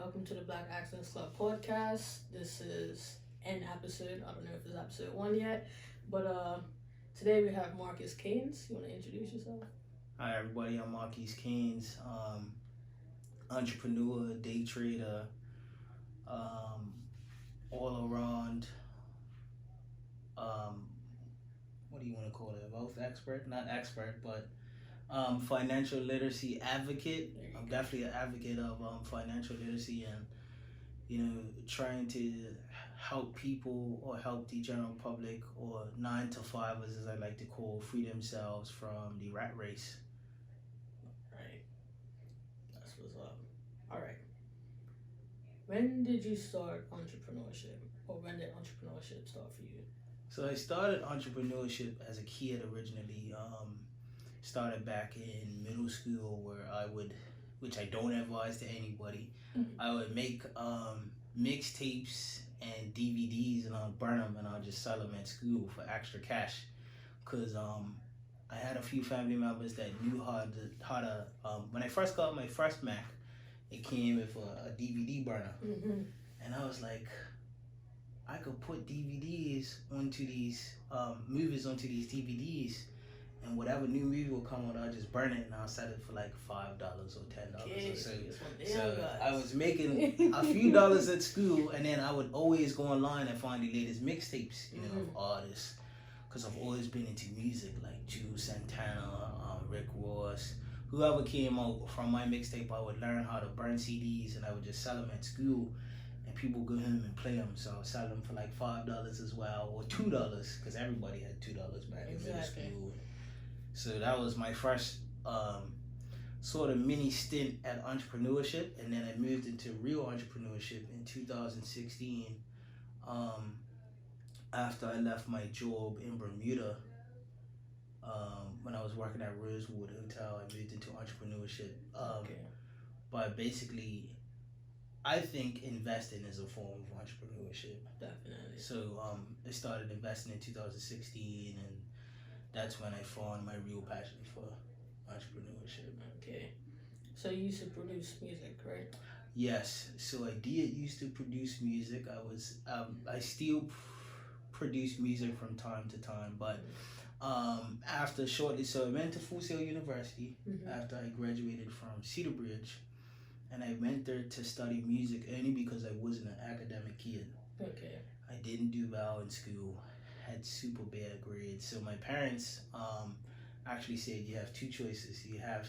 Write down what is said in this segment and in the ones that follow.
welcome to the Black Accents Club podcast. This is an episode. I don't know if it's episode 1 yet, but today we have Marquis Caines. You want to introduce yourself? Hi everybody, I'm Marquis Caines, entrepreneur, day trader, all around, what do you want to call it, wealth expert? Not expert, but financial literacy advocate. I'm definitely an advocate of financial literacy and, trying to help people or help the general public or 9-to-5ers, as I like to call, free themselves from the rat race. Right. That's what's up. All right. When did you start entrepreneurship, or when did entrepreneurship start for you? So I started entrepreneurship as a kid originally. Started back in middle school where I would, which I don't advise to anybody, I would make mixtapes and DVDs and I'll burn them and I'll just sell them at school for extra cash. Cause I had a few family members that knew how to when I first got my first Mac, it came with a DVD burner. And I was like, I could put DVDs onto these movies onto these DVDs, and whatever new movie will come out, I'll just burn it and I'll sell it for like $5 or $10 or so. So I was making a few dollars at school, and then I would always go online and find the latest mixtapes, of artists, because I've always been into music like Jules Santana, Rick Ross. Whoever came out from my mixtape, I would learn how to burn CDs and I would just sell them at school. And people go home and play them, so I would sell them for like $5 as well, or $2, because everybody had $2 back in middle school. So that was my first sort of mini stint at entrepreneurship, and then I moved into real entrepreneurship in 2016 after I left my job in Bermuda. When I was working at Rosewood Hotel, I moved into entrepreneurship. But basically, I think investing is a form of entrepreneurship. Definitely. So I started investing in 2016, and that's when I found my real passion for entrepreneurship. Okay. So you used to produce music, right? Yes. So I did used to produce music. I still produce music from time to time, but after shortly, so I went to Full Sail University after I graduated from Cedar Bridge. And I went there to study music only because I wasn't an academic kid. Okay. I didn't do well in school, had super bad grades. So my parents actually said you have two choices. You have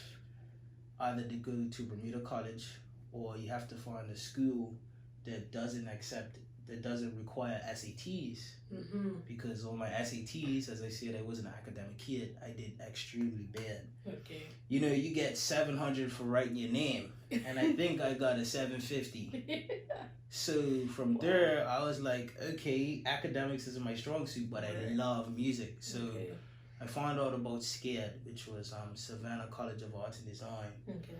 either to go to Bermuda College, or you have to find a school that doesn't require SATs. Because on my SATs, as I said, I was an academic kid. I did extremely bad. Okay. You get 700 for writing your name, and I think I got a 750. So from there, I was like, okay, academics isn't my strong suit, but I love music. So I found out about SCAD, which was Savannah College of Arts and Design. Okay.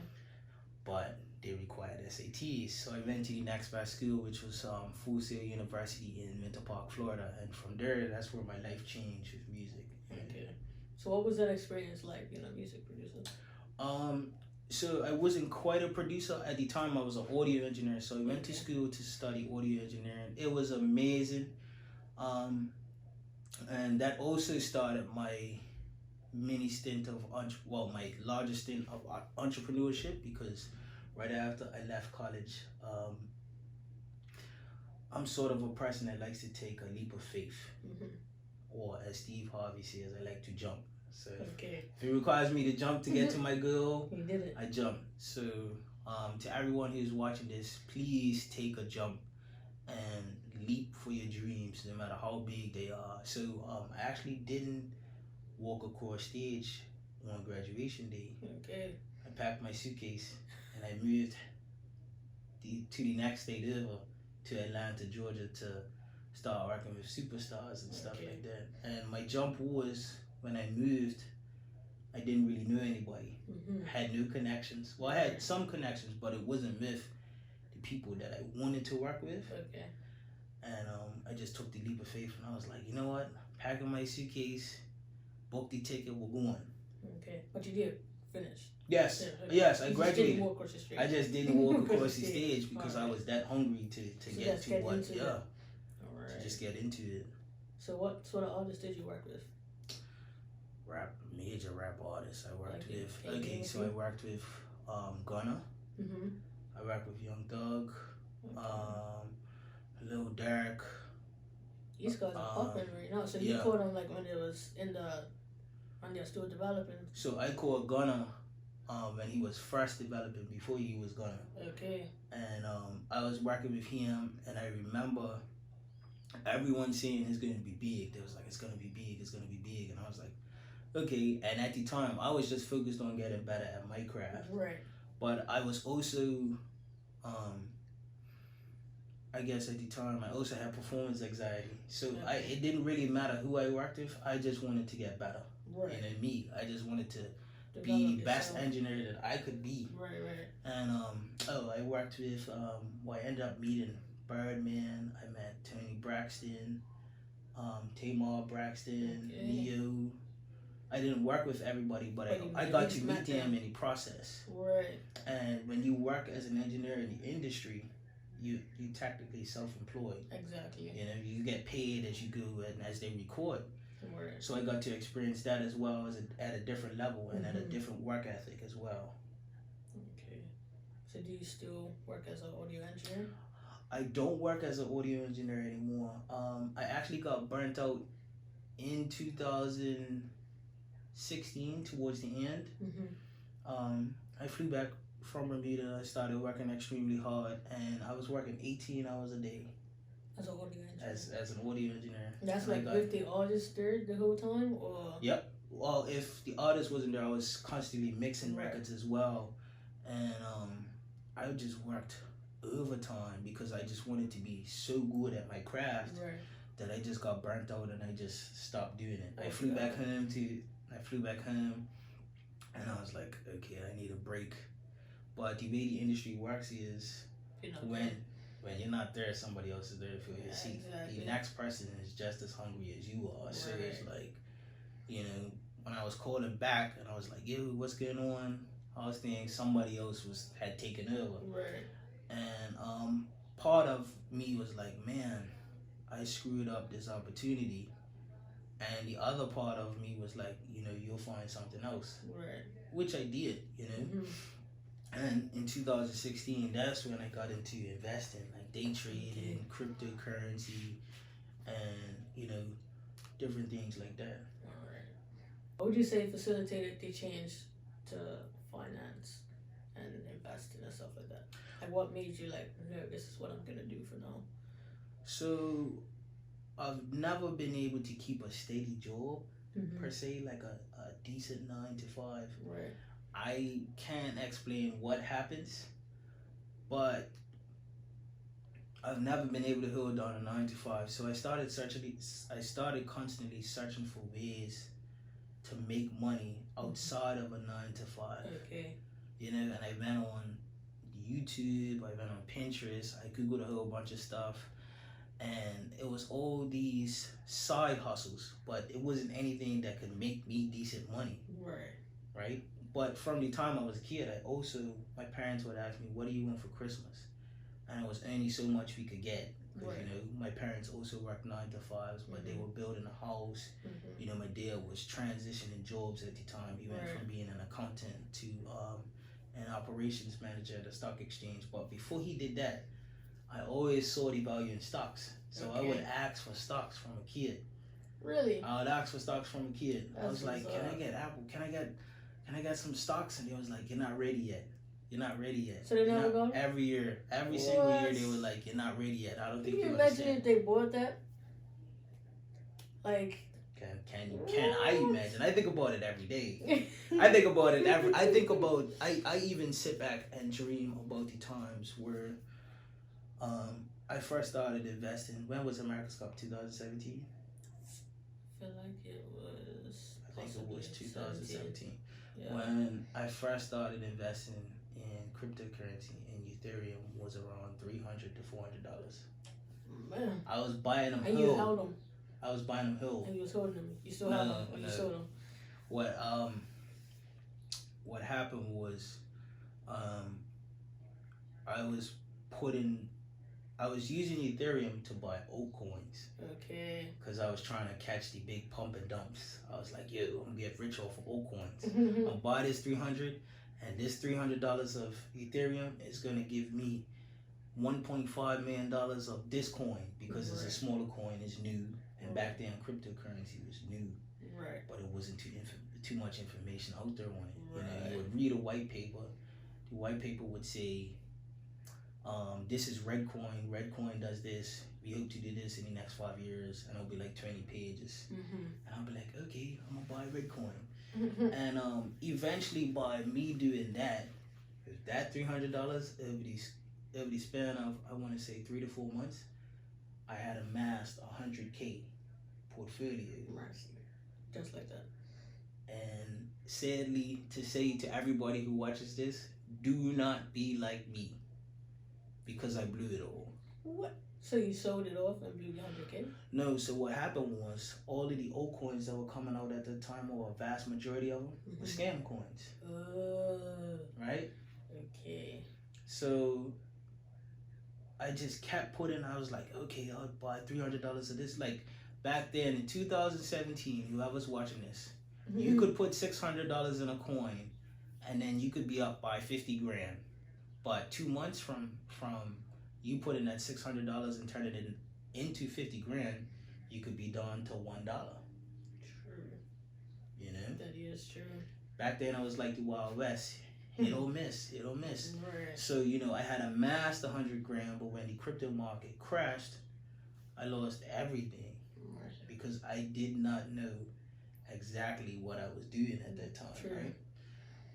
But they required SATs. So I went to the next best school, which was Full Sail University in Winter Park, Florida. And from there, that's where my life changed with music. Okay. So what was that experience like, being a music producer? So I wasn't quite a producer. At the time, I was an audio engineer. So I went to school to study audio engineering. It was amazing. And that also started my mini stint of, my largest stint of entrepreneurship, because right after I left college, I'm sort of a person that likes to take a leap of faith. Or as Steve Harvey says, I like to jump. So if it requires me to jump to get to my goal, You did it. I jump. So to everyone who's watching this, please take a jump and leap for your dreams, no matter how big they are. So I actually didn't walk across stage on graduation day. Okay. I packed my suitcase and I moved to the next state over, to Atlanta, Georgia, to start working with superstars and stuff like that. And my jump was, when I moved, I didn't really know anybody. Had no connections. Well, I had some connections, but it wasn't with the people that I wanted to work with. Okay. And I just took the leap of faith, and I was like, you know what? Packing my suitcase, booked the ticket, we're going. Okay. What you did? finished? Yes, Yeah, yes, I you just didn't graduated. walk across the street. I just didn't walk across the stage because I Alright. was that hungry to So get let's to get what, into yeah, it. to Alright. just get into it. So what sort of artists did you work with? Major rap artists I worked Like, with. can you Okay, name a so I few? worked with Gunna. Mm-hmm. I worked with Young Thug, Okay. Lil Dirk. These guys are popping right now. So you yeah. caught them like when they was when they're still developing. So I called Gunna when he was first developing, before he was Gunna. Okay. And I was working with him, and I remember everyone saying it's gonna be big. They was like, it's gonna be big, it's gonna be big, and I was like, okay. And at the time, I was just focused on getting better at my craft. Right. But I was also, I guess at the time, I also had performance anxiety. So it didn't really matter who I worked with. I just wanted to get better. Right. And then me, I just wanted to be the best engineer that I could be. Right. And I worked with, I ended up meeting Birdman. I met Tony Braxton, Tamar Braxton, Neo. I didn't work with everybody, but I got to meet them in the process. Right. And when you work as an engineer in the industry, you technically self-employed. Exactly. You know, you get paid as you go and as they record. Right. So I got to experience that as well as at a different level and at a different work ethic as well. Okay. So do you still work as an audio engineer? I don't work as an audio engineer anymore. I actually got burnt out in 2016 towards the end. I flew back from Bermuda. I started working extremely hard, and I was working 18 hours a day as an audio engineer. As an audio engineer. That's like with the artist there the whole time, or? Yep. Well, if the artist wasn't there, I was constantly mixing records as well, and I just worked overtime because I just wanted to be so good at my craft that I just got burnt out and I just stopped doing it. I flew back home, and I was like, okay, I need a break. But the way the industry works is when you're not there, somebody else is there to fill your seat. Exactly. The next person is just as hungry as you are. So it's like, you know, when I was calling back and I was like, yo, what's going on? I was thinking somebody else had taken over. Right. And part of me was like, man, I screwed up this opportunity. And the other part of me was like, you know, you'll find something else. Right. Which I did, you know. And in 2016, that's when I got into investing, like day trading, cryptocurrency, and, you know, different things like that. All right. What would you say facilitated the change to finance and investing and stuff like that? Like, what made you like, no, this is what I'm going to do for now? So, I've never been able to keep a steady job, per se, like a decent 9 to 5. Right. I can't explain what happens, but I've never been able to hold down a 9 to 5. So I started constantly searching for ways to make money outside of a 9 to 5. Okay. You know, and I went on YouTube, I went on Pinterest, I Googled a whole bunch of stuff, and it was all these side hustles, but it wasn't anything that could make me decent money. Right? But from the time I was a kid, my parents would ask me, what do you want for Christmas? And it was only so much we could get. Because, you know, my parents also worked 9 to 5s, but they were building a house. You know, my dad was transitioning jobs at the time. He went from being an accountant to an operations manager at the stock exchange. But before he did that, I always saw the value in stocks. So I would ask for stocks from a kid. Really? I would ask for stocks from a kid. I was like, can I get Apple? Can I get some stocks? And they was like, you're not ready yet. You're not ready yet. So they never got it? Every single year, they were like, you're not ready yet. I don't think you imagine if they bought that? Like, can I imagine? I think about it every day. I even sit back and dream about the times where I first started investing. When was America's Cup? 2017? I feel like it was. I think it was 2017. Yeah. When I first started investing in cryptocurrency, and Ethereum was around $300 to $400. Man. I was buying them. And you held them. I was buying them whole. And you was holding them. You still have them, or you sold them? what happened was, um, I was using Ethereum to buy altcoins. Okay. Because I was trying to catch the big pump and dumps. I was like, yo, I'm gonna get rich off of altcoins. I'll buy this 300, and this $300 of Ethereum is gonna give me $1.5 million of this coin because it's a smaller coin, it's new, and back then cryptocurrency was new. Right. But it wasn't too much information out there on it. You know, you would read a white paper. The white paper would say, this is red coin. Red coin does this. We hope to do this in the next 5 years, and it'll be like 20 pages. And I'll be like, okay, I'm gonna buy red coin. And eventually, by me doing that, with that $300, over the span of, I want to say 3 to 4 months, I had amassed 100K portfolio. Just like that. And sadly, to say to everybody who watches this, do not be like me, because I blew it all. What? So you sold it off and blew the 100K? No, so what happened was, all of the altcoins that were coming out at the time, or a vast majority of them, were scam coins. Right? Okay. So I just kept putting, I was like, okay, I'll buy $300 of this. Like, back then in 2017, whoever's watching this, you could put $600 in a coin, and then you could be up by 50 grand. But 2 months from you putting that $600 and turning it into 50 grand, you could be down to $1. True. You know? That is true. Back then I was like the Wild West. It'll miss. Right. So, you know, I had amassed 100 grand, but when the crypto market crashed, I lost everything. Right. Because I did not know exactly what I was doing at that time. True. Right?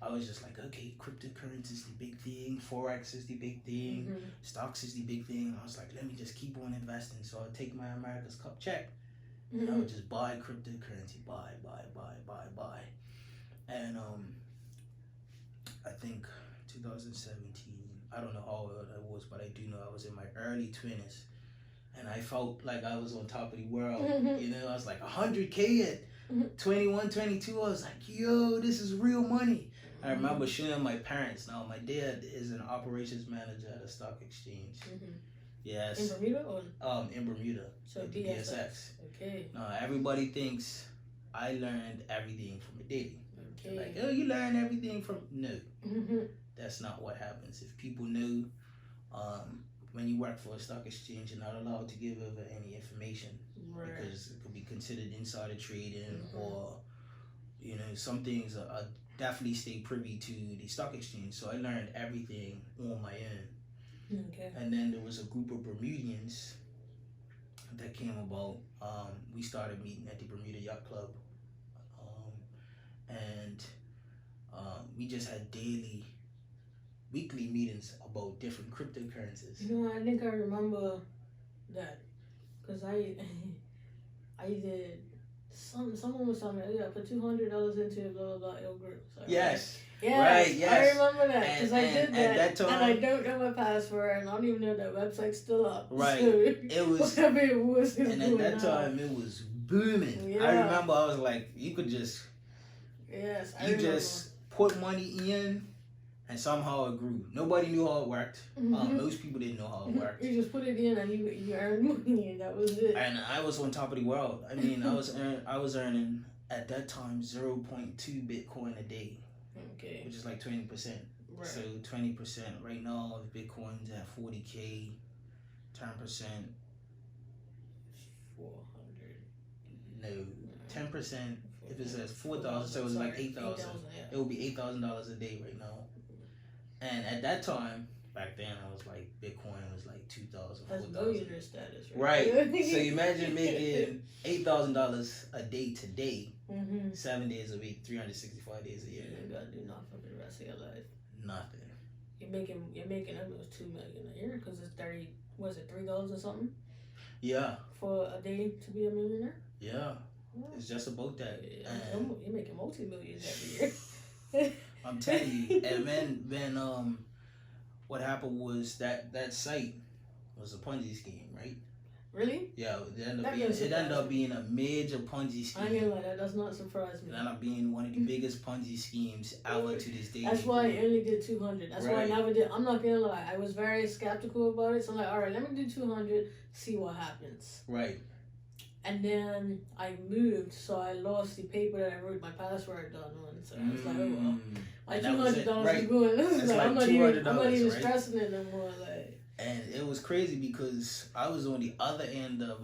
I was just like, okay, cryptocurrency is the big thing, Forex is the big thing, stocks is the big thing. I was like, let me just keep on investing. So I'd take my America's Cup check, and I would just buy cryptocurrency, buy. And I think 2017, I don't know how old I was, but I do know I was in my early 20s, and I felt like I was on top of the world. You know, I was like 100K at 21, 22. I was like, yo, this is real money. I remember showing my parents. Now, my dad is an operations manager at a stock exchange. Yes. In Bermuda or? In Bermuda. So BSX. Okay. Now, everybody thinks I learned everything from a daddy. Okay. Like, oh, you learn everything from... No. That's not what happens. If people know, when you work for a stock exchange, you're not allowed to give over any information. Right. Because it could be considered insider trading, or, you know, some things are definitely stay privy to the stock exchange. So I learned everything on my own. Okay. And then there was a group of Bermudians that came about. We started meeting at the Bermuda Yacht Club, and we just had weekly meetings about different cryptocurrencies. You know, I think I remember that, because I did. Someone was telling me, yeah, put $200 into it, blah blah blah, it'll grow. So Yes. Yes. Right. Yes. I remember that because I did that, at that time, and I don't know my password, and I don't even know that website's still up. Right. So it was. whatever it was. And at that time, it was booming. Yeah. I remember I was like, you could just. Yes. I You remember. just put money in, and somehow it grew. Nobody knew how it worked. Most people didn't know how it worked. You just put it in, and you earned money, and that was it. And I was on top of the world. I mean, I was earning at that time 0.2 Bitcoin a day, Okay. which is like 20%. Right. So 20% right now, if Bitcoin's at 40K, 10%. 400. No, 10%. If it's at 4,000, so it's like 8,000. It would be $8,000 a day right now. And at that time, back then, I was like, Bitcoin was like 2,000, That's 4,000. millionaire status, right? Right. So imagine making $8,000 a day today, 7 days a week, 365 days a year. You ain't gotta do nothing for the rest of your life. Nothing. You're making almost $2 million a year because it's $3 or something? Yeah. For a day to be a millionaire? Yeah. It's just about that. Yeah, you're making multi-millions every year. I'm telling you. And when what happened was that site was a Ponzi scheme, right? Really? Yeah, That it doesn't ended up surprise me. being a major Ponzi I scheme. ain't gonna lie, that does not surprise me. It ended up being one of the biggest Ponzi schemes ever to this day. That's why I only did 200. That's why I Right. never did. I'm not gonna lie. I was very skeptical about it. So I'm like, all right, let me do 200, see what happens. Right. And then I moved, so I lost the paper that I wrote my password down on. So I was like, oh well, my And that was it. $200 Right. is going. It's like I'm not $200, even right? stressing it no more. Like, And it was crazy because I was on the other end of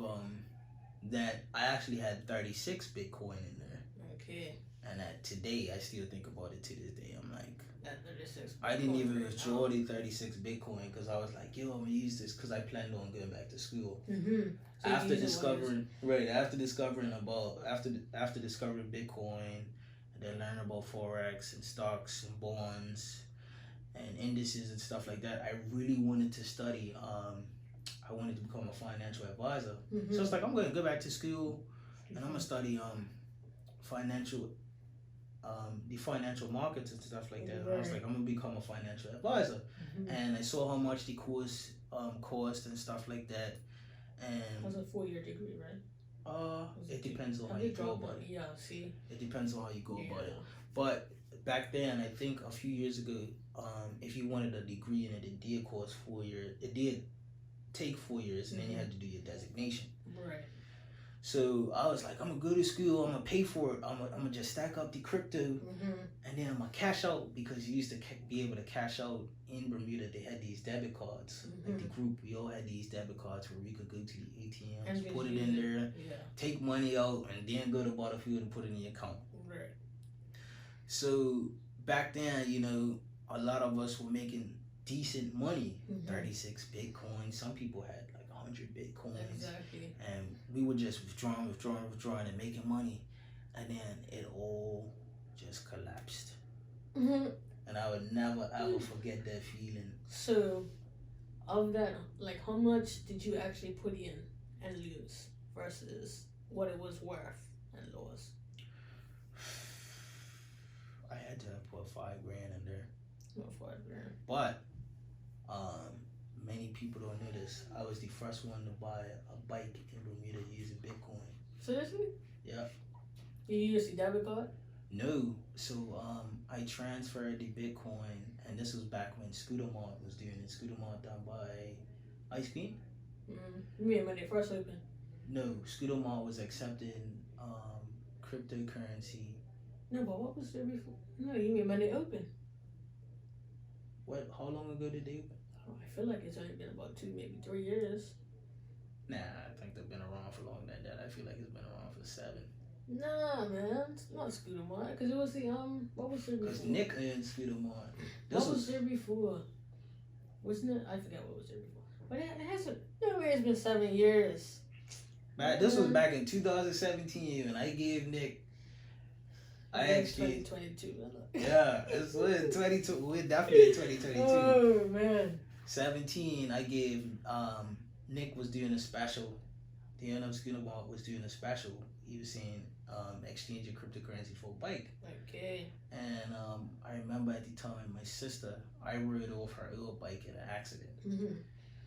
that I actually had 36 Bitcoin in there. okay, And that today I still think about it to this day. I'm like, that 36. I didn't even right withdraw now. the 36 Bitcoin because I was like, yo, I'm gonna use this because I planned on going back to school. Mm-hmm. So After discovering Bitcoin, and then learning about forex and stocks and bonds and indices and stuff like that, I really wanted to study. I wanted to become a financial advisor. Mm-hmm. So it's like I'm going to go back to school and I'm gonna study the financial markets and stuff like that. And I was like, I'm gonna become a financial advisor. Mm-hmm. And I saw how much the course cost and stuff like that. And That's a 4-year degree, right? it depends on how you go about it. Yeah, see. It depends on how you go about it. But back then, I think a few years ago, if you wanted a degree in it, it did cost 4 years. It did take 4 years, and then you had to do your designation. Right. So I was like, I'm gonna go to school. I'm gonna pay for it. I'm gonna just stack up the crypto, and then I'm gonna cash out because you used to be able to cash out in Bermuda. They had these debit cards. Like the group, we all had these debit cards where we could go to the ATMs, And put it in there, take money out, and then go to Butterfield and put it in your account. Right. So back then, you know, a lot of us were making decent money. 36 Bitcoin. Some people had like 100 Bitcoins. Exactly. And we were just withdrawing and making money. And then it all just collapsed. And I would never ever forget that feeling. So, of that, like, how much did you actually put in and lose versus what it was worth and lost? I had to put $5,000 in there. Not $5,000. But many people don't know this. I was the first one to buy a bike in Bermuda using Bitcoin. Seriously? Yeah. You used the debit card? No. So I transferred the Bitcoin, and this was back when Scooter Mart was doing it. Scooter Mart down by Ice Cream? You mean when they first opened? No, Scooter Mart was accepting cryptocurrency. No, but what was there before? No, you mean when they opened? What? How long ago did they open? Oh, I feel like it's only been about 2, maybe 3 years. Nah, I think they've been around for longer than that. I feel like it's been around for 7. Nah, man, it's not Scooter Mart, because it was the what was there before? Because Nick owned Scooter Mart. What was there before? Wasn't it? I forgot what was there before. But it hasn't. No way, it's been 7 years. This was back in 2017, and I gave Nick. I actually 2022. Yeah, we're in 22. We're definitely in 2022. Oh man. 17. I gave Nick was doing a special. The owner of Scooter Mart was doing a special. He was saying exchange your cryptocurrency for a bike. Okay. And I remember at the time my sister, I rode off her old bike in an accident,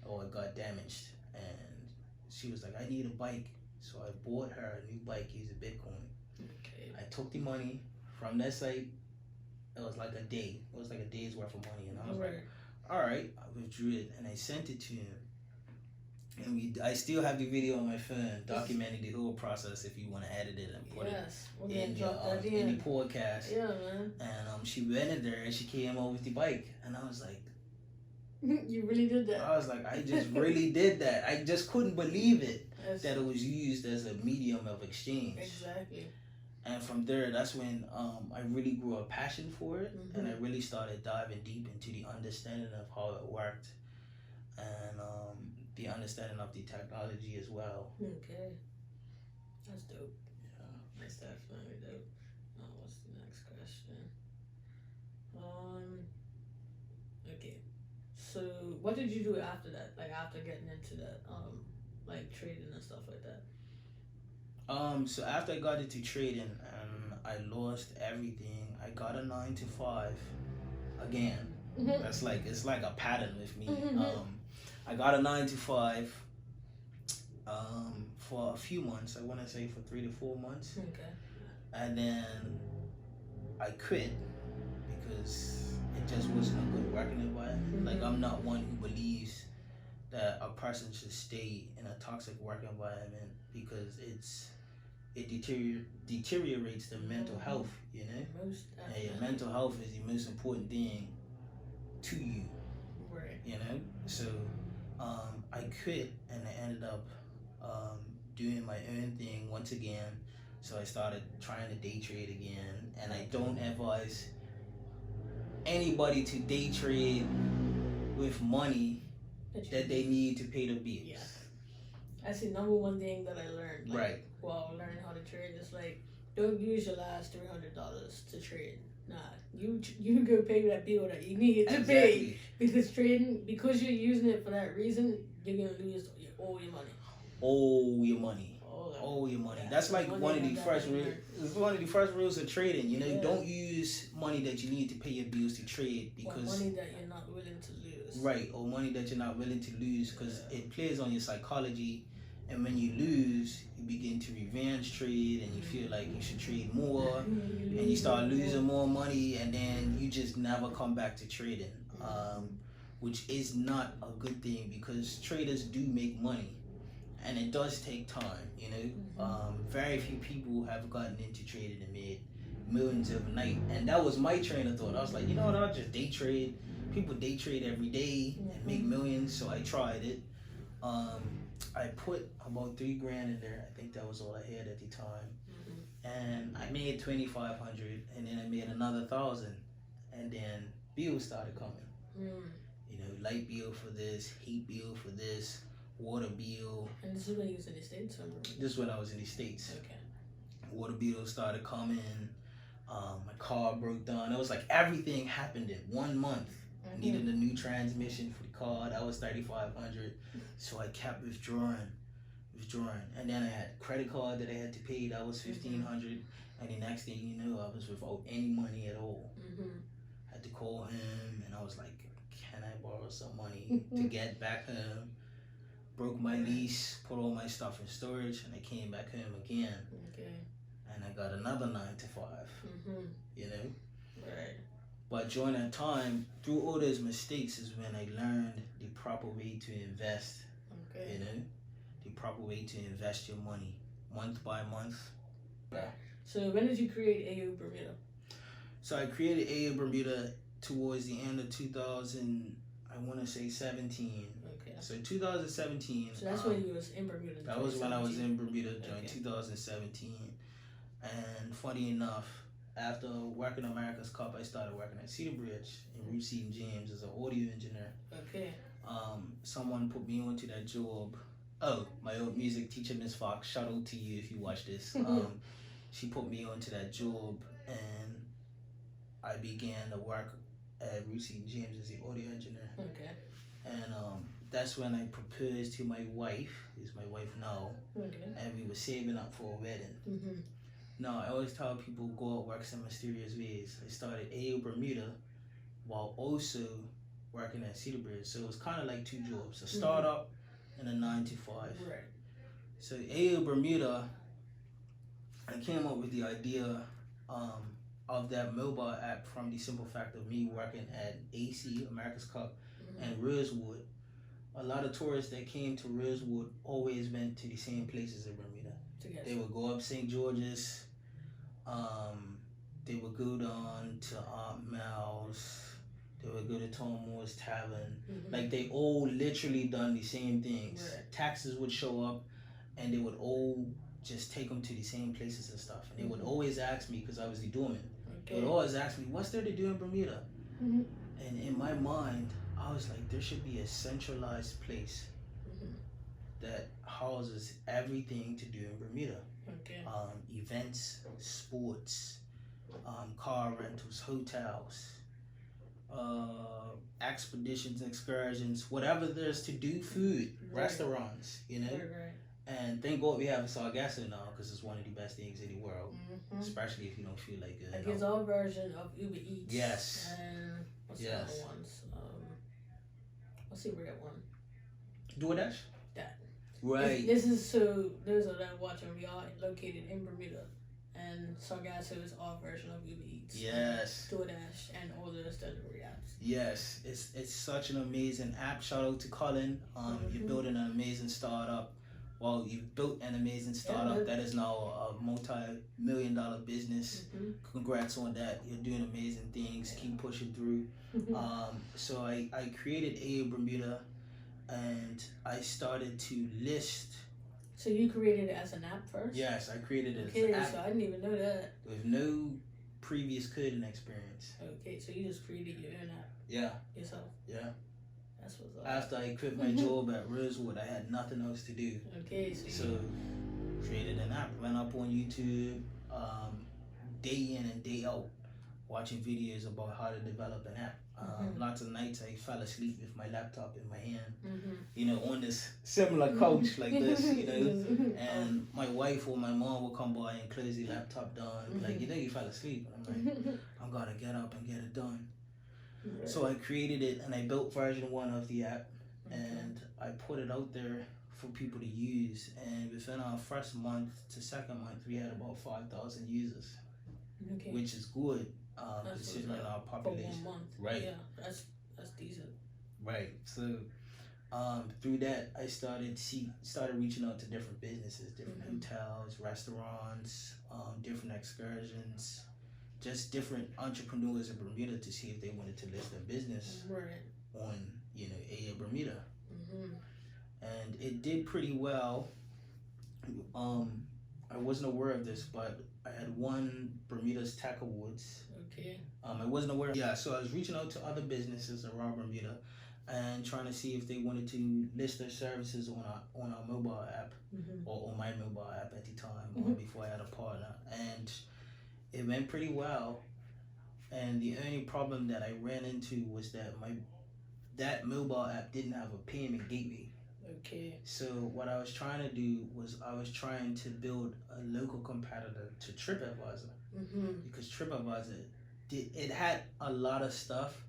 or it got damaged, and she was like, I need a bike. So I bought her a new bike using Bitcoin. Okay. I took the money from that site. It was like a day. It was like a day's worth of money, and I was like, all right, I withdrew it and I sent it to him. And I still have the video on my phone documenting the whole process if you want to edit it and put it in the podcast. Yeah, man. And she went in there and she came over with the bike, and I was like, you really did that? I was like, I just really did that. I just couldn't believe it that it was used as a medium of exchange. Exactly. And from there, that's when I really grew a passion for it, and I really started diving deep into the understanding of how it worked, and the understanding of the technology as well. Okay, that's dope. Yeah, that's definitely dope. What's the next question? Okay. So, what did you do after that? Like after getting into that, like trading and stuff like that. So after I got into trading and I lost everything, I got a 9-to-5 again. That's like, it's like a pattern with me. I got a 9-to-5 for a few months. I want to say for 3 to 4 months, Okay. and then I quit because it just wasn't a good working environment. Like, I'm not one who believes that a person should stay in a toxic work environment because it deteriorates their mental health. You know, and your mental health is the most important thing to you. Right. You know, so I quit and I ended up doing my own thing once again. So I started trying to day trade again, and I don't advise anybody to day trade with money that they need to pay the bills. Yeah. That's the number one thing that I learned. Like, right. While learning how to trade, it's like, don't use your last $300 to trade. Nah, you go pay that bill that you need to pay, because because you're using it for that reason, you're gonna lose all your money. All your money. Yeah. That's like one of the first rules. It's one of the first rules of trading. You know, don't use money that you need to pay your bills to trade, because or money that you're not willing to lose. Right, or money that you're not willing to lose, because it plays on your psychology. And when you lose, you begin to revenge trade, and you feel like you should trade more, and you start losing more money, and then you just never come back to trading, which is not a good thing, because traders do make money, and it does take time. You know, very few people have gotten into trading and made millions overnight, and that was my train of thought. I was like, you know what, I'll just day trade. People day trade every day and make millions, so I tried it. I put about $3,000 in there. I think that was all I had at the time, and I made 2,500, and then I made another 1,000, and then bills started coming. You know, light bill for this, heat bill for this, water bill. And this is when you was in the States, or? This is when I was in the States. Okay. Water bills started coming. My car broke down. It was like everything happened in 1 month. I needed a new transmission for the car. That was $3,500. So I kept withdrawing. And then I had a credit card that I had to pay. That was $1,500. And the next thing you know, I was without any money at all. I had to call him, and I was like, can I borrow some money to get back home? Broke my lease, put all my stuff in storage, and I came back home again. Okay. And I got another 9 to 5. You know? Right. But during that time, through all those mistakes, is when I learned the proper way to invest. Okay. You know, the proper way to invest your money, month by month. Yeah. So when did you create AU Bermuda? So I created AU Bermuda towards the end of 2000. I want to say 17. Okay. So 2017. So that's when you was in Bermuda. That was when I was in Bermuda during 2017. And funny enough, after working America's Cup, I started working at Cedar Bridge in Route St. James as an audio engineer. Okay. Someone put me onto that job. Oh, my old music teacher, Miss Fox, shout out to you if you watch this. She put me onto that job, and I began to work at Route St. James as the audio engineer. Okay. And that's when I proposed to my wife, who's my wife now, and we were saving up for a wedding. Now, I always tell people go out work some mysterious ways. I started AO Bermuda while also working at Cedar Bridge. So it was kind of like two jobs, a startup and a 9 to 5. Right. So AO Bermuda, I came up with the idea of that mobile app from the simple fact of me working at AC, America's Cup, and Rosewood. A lot of tourists that came to Rosewood always went to the same places in Bermuda. They would go up St. George's, they would go down to Aunt Mal's, they would go to Tom Moore's Tavern. Like, they all literally done the same things. Right. Taxes would show up, and they would all just take them to the same places and stuff. And they would always ask me, because I was the doorman, they would always ask me, what's there to do in Bermuda? And in my mind, I was like, there should be a centralized place that houses everything to do in Bermuda. Okay. Events, sports, car rentals, hotels, expeditions, excursions, whatever there's to do, food, restaurants, you know. And thank God we have Sargasso now, because it's one of the best things in the world, especially if you don't feel like it. Like it's our version of Uber Eats. Yes. And what's the other ones? What's the red one? DoorDash? That. Right. This is so those that are watching. We are located in Bermuda, and Sargasso is our version of Uber Eats. Yes. DoorDash and all those delivery apps. Yes, it's such an amazing app. Shout out to Colin. You're building an amazing startup. Well, you've built an amazing startup that is now a multi-million-dollar business. Congrats on that. You're doing amazing things. Keep pushing through. So I created AA Bermuda, and I started to list. So you created it as an app first? Yes, I created it as an app. So I didn't even know that. With no previous coding experience. Okay, so you just created your own app. Yeah. Yourself. Yeah. That's what's up. After I quit my job at Rosewood, I had nothing else to do. Okay, so created an app, went up on YouTube, day in and day out, watching videos about how to develop an app. Lots of nights I fell asleep with my laptop in my hand, you know, on this similar couch like this, you know, and my wife or my mom will come by and close the laptop down, like, you know, you fell asleep. And I'm like, I'm gonna get up and get it done. Right. So I created it and I built version 1 of the app, and I put it out there for people to use. And within our first month to second month, we had about 5,000 users, which is good considering our population. For 1 month. Right. Yeah, that's decent. Right. So through that, I started reaching out to different businesses, different hotels, restaurants, different excursions. Just different entrepreneurs in Bermuda to see if they wanted to list their business on, you know, AA Bermuda. And it did pretty well. I wasn't aware of this, but I had won Bermuda's Tech Awards. Okay. I wasn't aware. Yeah, so I was reaching out to other businesses around Bermuda and trying to see if they wanted to list their services on our mobile app or on my mobile app at the time before I had a partner. And it went pretty well, and the only problem that I ran into was that that mobile app didn't have a payment gateway. Okay. So what I was trying to do was I was trying to build a local competitor to TripAdvisor, because TripAdvisor it had a lot of stuff,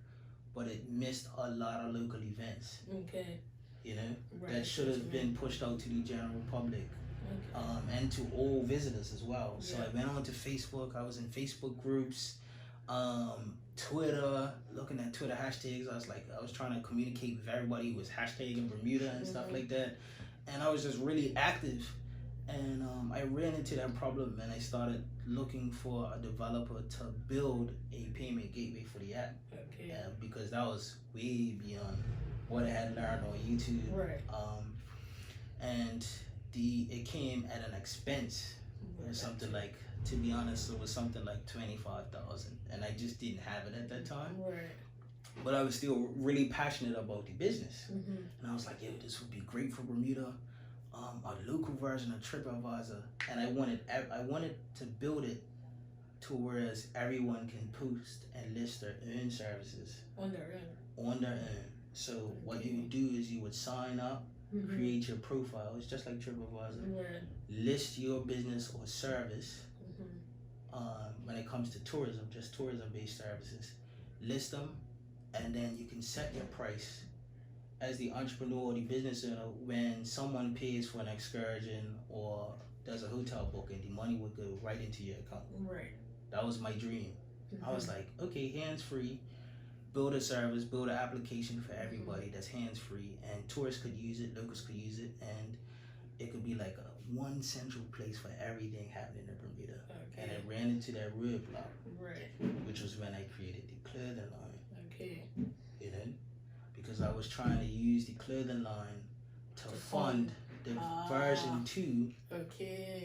but it missed a lot of local events. Okay. You know, that should have been pushed out to the general public. And to all visitors as well. So I went on to Facebook. I was in Facebook groups, Twitter, looking at Twitter hashtags. I was trying to communicate with everybody who was hashtagging Bermuda and stuff like that. And I was just really active. And I ran into that problem, and I started looking for a developer to build a payment gateway for the app. Okay. Because that was way beyond what I had learned on YouTube. Right. And it came at an expense. It was something like, to be honest, it was something like $25,000, and I just didn't have it at that time. Right. But I was still really passionate about the business, and I was like, "Yo, this would be great for Bermuda, a local version of TripAdvisor." And I wanted to build it to whereas everyone can post and list their own services on their own. So what you would do is you would sign up. Create your profile. It's just like TripAdvisor. List your business or service. When it comes to tourism, just tourism-based services, list them, and then you can set your price as the entrepreneur or the business owner. When someone pays for an excursion or does a hotel booking, the money would go right into your account. Right. That was my dream. I was like, okay, hands-free. Build a service, build an application for everybody that's hands-free, and tourists could use it, locals could use it, and it could be like one central place for everything happening in Bermuda. Okay. And I ran into that roadblock, which was when I created the clothing line. Okay. You know, because I was trying to use the clothing line to fund the version 2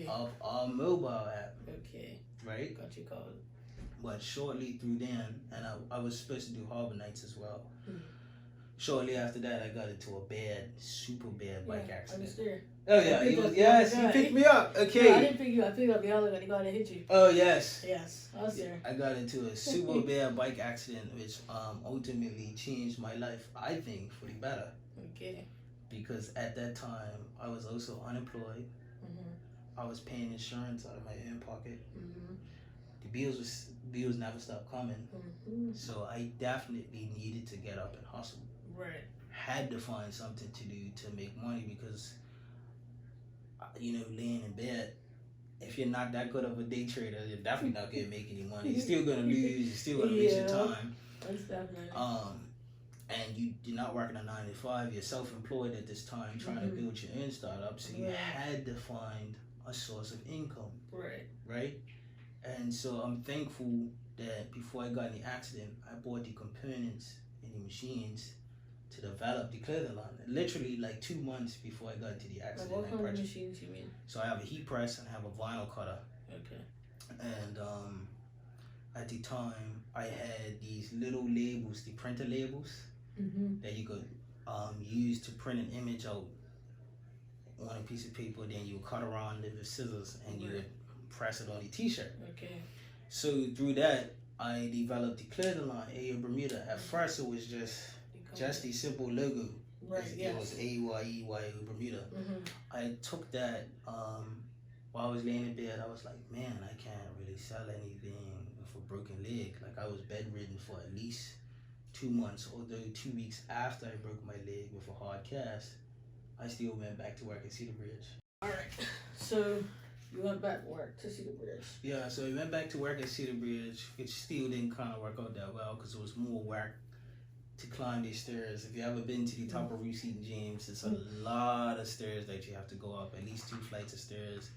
of our mobile app. Okay. Right? Got you covered. But shortly through then, and I was supposed to do harbor nights as well. Shortly after that, I got into a super bad bike accident. Oh yeah, you picked me up. Okay. No, I didn't pick you up. I picked up the other guy. The guy that hit you. Oh yes. Yes, I was there. I got into a super bad bike accident, which ultimately changed my life, I think, for the better. Okay. Because at that time, I was also unemployed. I was paying insurance out of my own pocket. The bills never stopped coming. So I definitely needed to get up and hustle. Right. Had to find something to do to make money, because laying in bed, if you're not that good of a day trader, you're definitely not gonna make any money. You're still gonna lose. You're still gonna waste your time. That's definitely. And you're not working a 9 to 5. You're self-employed at this time, trying to build your own startup. So you had to find a source of income. Right. And so I'm thankful that before I got in the accident, I bought the components and the machines to develop the clothing line. Literally like 2 months before I got into the accident. What kind of machines you mean? So I have a heat press and I have a vinyl cutter. Okay. And at the time, I had these little labels, the printer labels, that you could use to print an image out on a piece of paper. Then you would cut around it with scissors and you would press it on the t-shirt. Okay. So through that, I developed the clothing line, A Bermuda. At first, it was just a simple logo. It was AYEY Bermuda. I took that while I was laying in bed. I was like, man, I can't really sell anything with a broken leg. Like, I was bedridden for at least 2 months, although 2 weeks after I broke my leg with a hard cast, I still went back to work at Cedar Bridge. All right. So you went back to work to Cedar Bridge. Yeah, so I went back to work at Cedar Bridge. It still didn't kind of work out that well because it was more work to climb these stairs. If you ever been to the top of Reese Eaton James, it's a lot of stairs that you have to go up, at least 2 flights of stairs.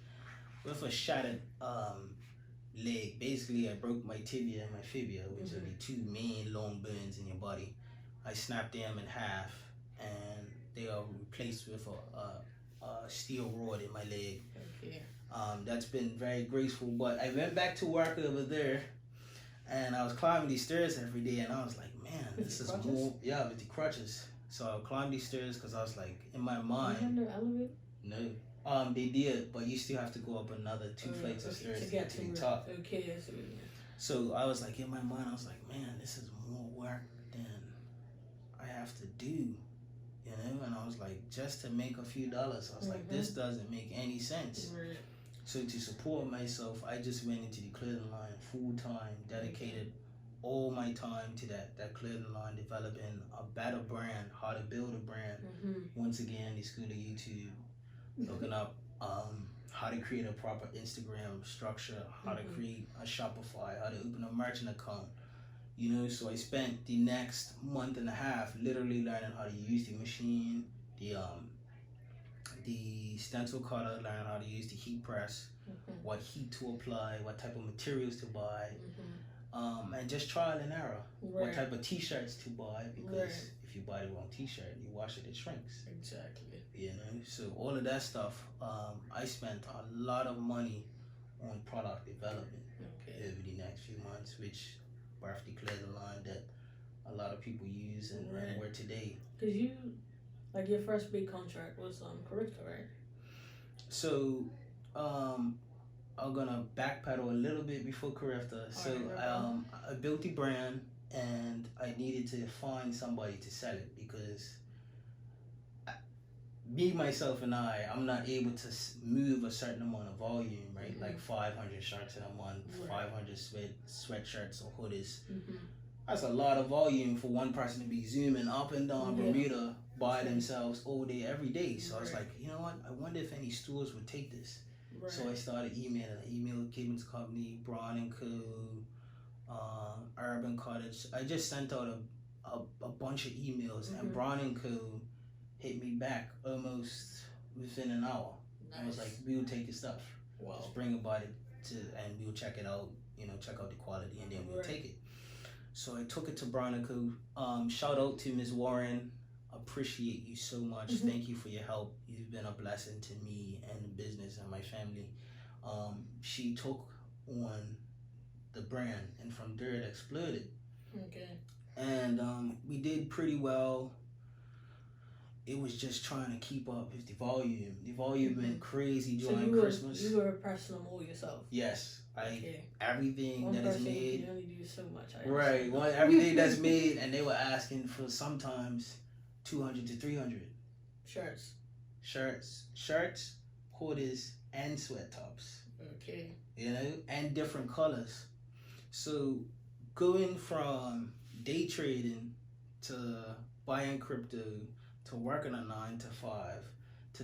With a shattered leg, basically I broke my tibia and my fibia, which are the 2 main long bones in your body. I snapped them in half and they are replaced with a steel rod in my leg. Okay. That's been very graceful, but I went back to work over there and I was climbing these stairs every day and I was like, man, this is more, with the crutches. So I would climb these stairs because I was like, in my mind. You have no elevator? No. They did, but you still have to go up another 2 flights of stairs to get to the top. Okay, so I was like, in my mind, I was like, man, this is more work than I have to do, and I was like, just to make a few dollars, I was like, this doesn't make any sense. Right. So to support myself, I just went into the clothing line full time, dedicated all my time to that clothing line, developing a better brand, how to build a brand. Once again, the school of YouTube, looking up how to create a proper Instagram structure, how to create a Shopify, how to open a merchant account. So I spent the next month and a half literally learning how to use the machine, the stencil cutter, learning how to use the heat press, what heat to apply, what type of materials to buy, and just trial and error. What type of t-shirts to buy, because if you buy the wrong t-shirt, you wash it, it shrinks. Exactly. So all of that stuff, I spent a lot of money on product development over the next few months, which birthed the clothing line that a lot of people use and wear today. Because your first big contract was Curricular, right? So I'm gonna backpedal a little bit before Carifta. So I built the brand and I needed to find somebody to sell it because myself and I'm not able to move a certain amount of volume, right? Like 500 shirts in a month, 500 sweatshirts or hoodies. That's a lot of volume for one person to be zooming up and down Bermuda by themselves all day, every day. So I was like, you know what? I wonder if any stores would take this. So I started emailing. I emailed Cabins Company, Braun & Co., Urban Cottage. I just sent out a bunch of emails, and Braun & Co. hit me back almost within an hour. I was like, we'll take your stuff. Just bring about it and we'll check it out, check out the quality, and then we'll take it. So I took it to Braun & Co. Shout out to Ms. Warren. Appreciate you so much. Thank you for your help. You've been a blessing to me and the business and my family. She took on the brand, and from there it exploded. And we did pretty well. It was just trying to keep up with the volume. The volume went crazy during Christmas. You were pressing them all yourself. Yes, everything One that is person made. can only do so much. Everything that's made, and they were asking for sometimes 200 to 300 shirts, hoodies, and sweat tops. And different colors. So going from day trading to buying crypto to working a 9 to 5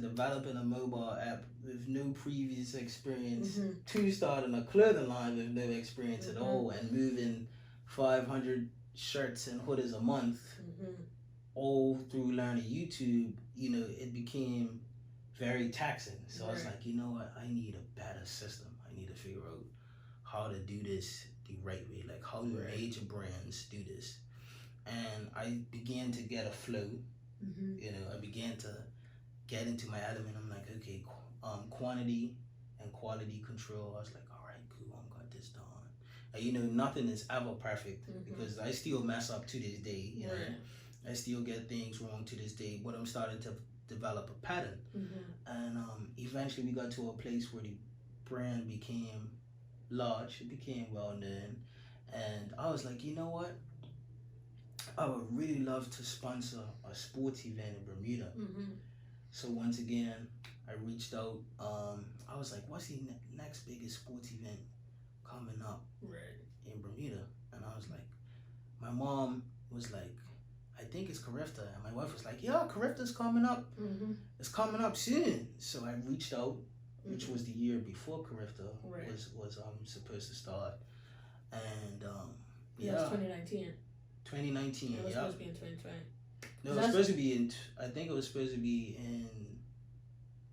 to developing a mobile app with no previous experience Mm-hmm. to starting a clothing line with no experience at Mm-hmm. all and moving 500 shirts and hoodies a month, Mm-hmm. all through learning YouTube, it became very taxing. So I was like, you know what? I need a better system. I need to figure out how to do this the right way. Like, how do major brands do this? And I began to get a flow. Mm-hmm. I began to get into my element. I'm like, okay, quantity and quality control. I was like, all right, cool, I got this done. And, nothing is ever perfect because I still mess up to this day. I still get things wrong to this day, but I'm starting to develop a pattern. And eventually we got to a place where the brand became large, it became well known, and I was like, you know what? I would really love to sponsor a sports event in Bermuda. So once again, I reached out. I was like, what's the next biggest sports event coming up in Bermuda? And I was like, my mom was like, I think it's Carifta. And my wife was like, yeah, Carifta's coming up. It's coming up soon. So I reached out, which was the year before Carifta was supposed to start. And yeah, it's 2019. 2019, it was supposed to be in 2020. No, it was supposed to be in. I think it was supposed to be in.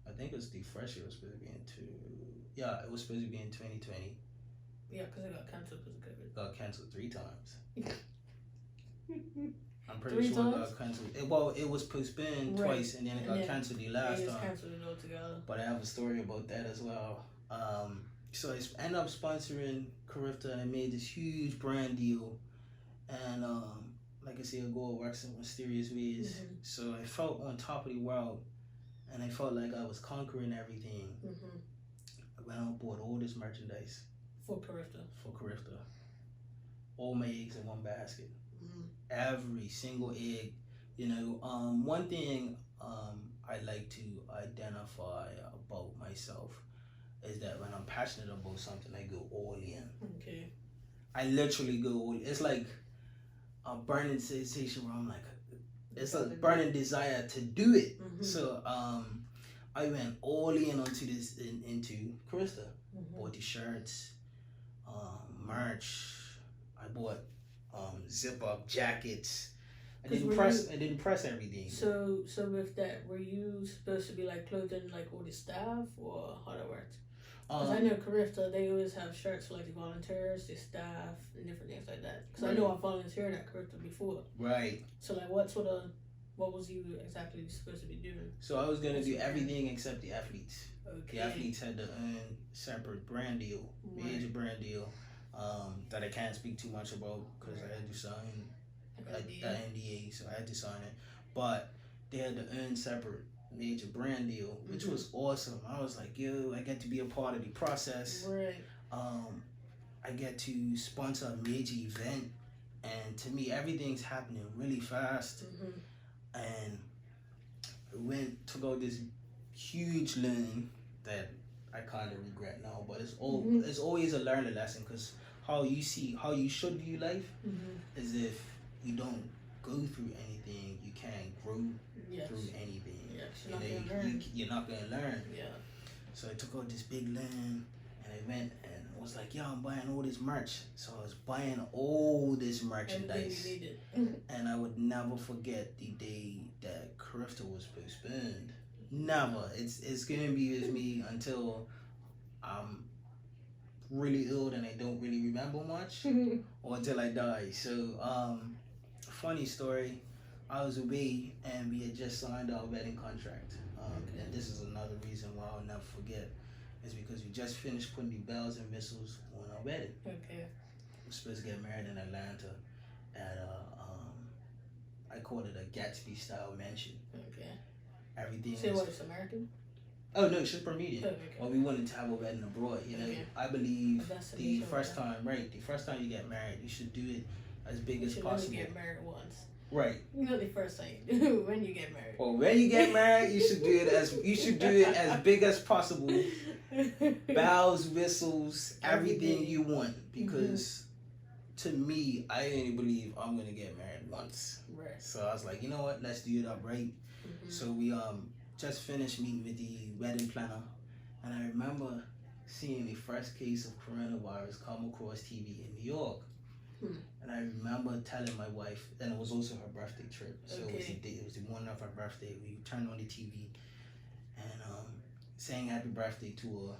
I think it was the fresh year. It was supposed to be in Yeah, it was supposed to be in 2020. Yeah, because it got cancelled because of COVID. Got cancelled 3 times. I'm pretty 3 sure times? it got cancelled. It was postponed twice, and then it got cancelled the last They time. just cancelled it altogether. But I have a story about that as well. So I ended up sponsoring Carifta, and I made this huge brand deal. And like I said, God works in mysterious ways. So I felt on top of the world, and I felt like I was conquering everything. I went out and bought all this merchandise for Carifta. All my eggs in one basket. Every single egg. One thing I like to identify about myself is that when I'm passionate about something, I go all in. Okay. I literally go all in. It's like a burning sensation where I'm like, it's a burning desire to do it. So I went all in onto this into Carifta. Bought the shirts, merch. I bought zip up jackets. I didn't press everything. So with that, were you supposed to be like clothing like all the staff, or how that worked? Because I know Carifta, they always have shirts for like the volunteers, the staff, and different things like that. Because I know I volunteered at Carifta before. Right. So like, what was you exactly supposed to be doing? So I was gonna do everything except the athletes. Okay. The athletes had their own separate brand deal, major brand deal, that I can't speak too much about because I had to sign an NDA, so I had to sign it. But they had their own separate major brand deal, which was awesome. I was like, yo, I get to be a part of the process. Right. I get to sponsor a major event, and to me, everything's happening really fast. And I went to go this huge loan that I kind of regret now, but it's always a learning lesson, because how you should view life is if you don't go through anything, you can't grow through anything. You're not gonna learn. Yeah. So I took out this big loan, and I went and I was like, I'm buying all this merch. So I was buying all this merchandise. And I would never forget the day that Carifta was postponed. Never. It's gonna be with me until I'm really ill and I don't really remember much, or until I die. So funny story, I was away and we had just signed our wedding contract. And this is another reason why I'll never forget, is because we just finished putting the bells and whistles on our wedding. Okay. We're supposed to get married in Atlanta at I call it a Gatsby style mansion. Okay. Everything. So what, it's American? Oh no, it's just Bermudian. Okay. Well, we wanted to have a wedding abroad. I believe the first time you get married, you should do it as big as possible. You should only get married once. Right. You know the first thing you do when you get married. Well, when you get married, you should do it as big as possible. Bells, whistles, everything you want, because to me, I only believe I'm gonna get married once. Right. So I was like, you know what? Let's do it up right. So we just finished meeting with the wedding planner, and I remember seeing the first case of coronavirus come across TV in New York. And I remember telling my wife, and it was also her birthday trip, so it was the morning of her birthday. We turned on the TV and sang happy birthday to her,